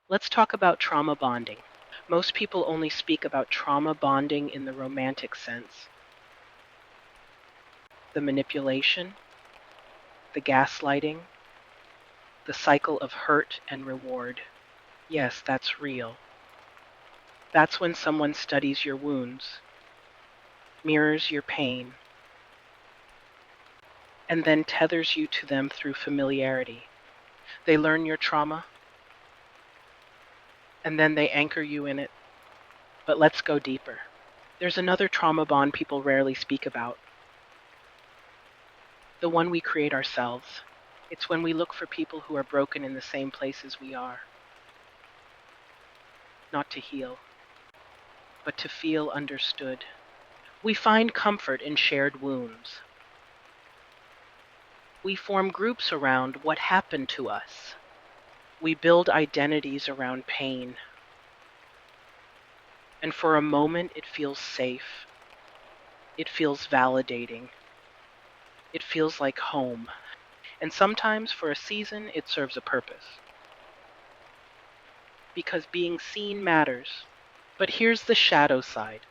Let's talk about trauma bonding. Most people only speak about trauma bonding in the romantic sense. The manipulation, the gaslighting, the cycle of hurt and reward. Yes, that's real. That's when someone studies your wounds, mirrors your pain, and then tethers you to them through familiarity. They learn your trauma, and then they anchor you in it. But let's go deeper. There's another trauma bond people rarely speak about, the one we create ourselves. It's when we look for people who are broken in the same place as we are. Not to heal, but to feel understood. We find comfort in shared wounds. We form groups around what happened to us. We build identities around pain. And for a moment, it feels safe. It feels validating. It feels like home. And sometimes, for a season, it serves a purpose. Because being seen matters. But here's the shadow side.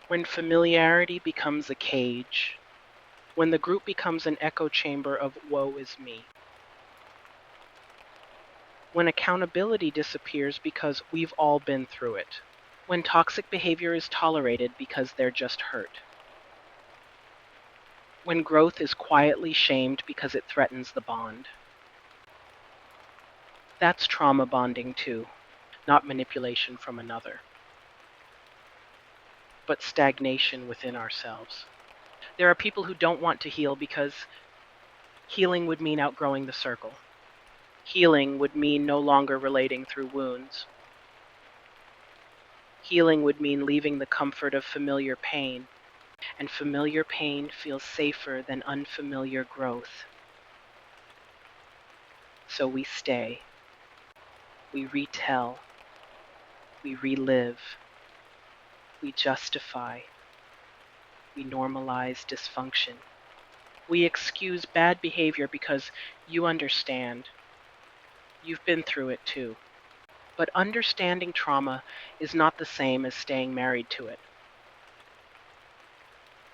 When familiarity becomes a cage, when the group becomes an echo chamber of woe is me, when accountability disappears because we've all been through it, when toxic behavior is tolerated because they're just hurt, when growth is quietly shamed because it threatens the bond. That's trauma bonding too, not manipulation from another, but stagnation within ourselves. There are people who don't want to heal because healing would mean outgrowing the circle. Healing would mean no longer relating through wounds. Healing would mean leaving the comfort of familiar pain, and familiar pain feels safer than unfamiliar growth. So we stay, we retell, we relive, we justify, we normalize dysfunction. We excuse bad behavior because you understand. You've been through it too. But understanding trauma is not the same as staying married to it.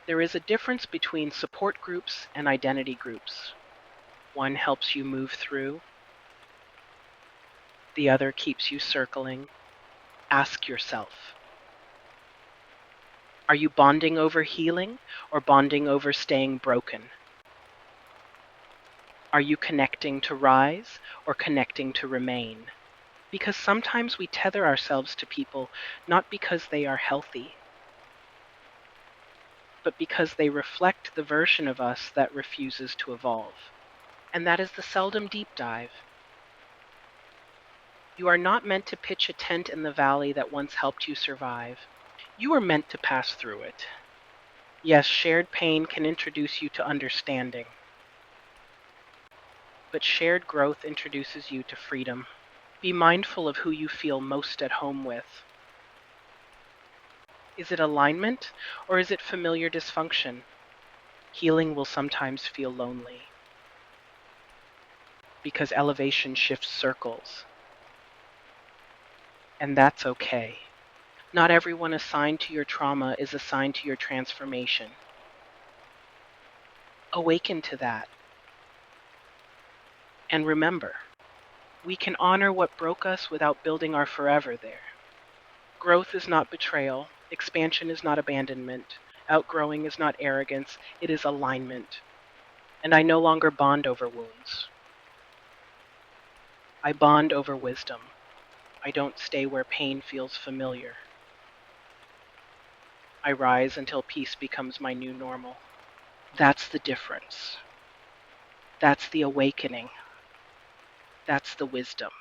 There is a difference between support groups and identity groups. One helps you move through, the other keeps you circling. Ask yourself, are you bonding over healing or bonding over staying broken? Are you connecting to rise or connecting to remain? Because sometimes we tether ourselves to people not because they are healthy, but because they reflect the version of us that refuses to evolve. And that is the seldom deep dive. You are not meant to pitch a tent in the valley that once helped you survive. You are meant to pass through it. Yes, shared pain can introduce you to understanding, but shared growth introduces you to freedom. Be mindful of who you feel most at home with. Is it alignment, or is it familiar dysfunction? Healing will sometimes feel lonely, because elevation shifts circles. And that's okay. Not everyone assigned to your trauma is assigned to your transformation. Awaken to that. And remember, we can honor what broke us without building our forever there. Growth is not betrayal. Expansion is not abandonment. Outgrowing is not arrogance. It is alignment. And I no longer bond over wounds. I bond over wisdom. I don't stay where pain feels familiar. I rise until peace becomes my new normal. That's the difference. That's the awakening. That's the wisdom.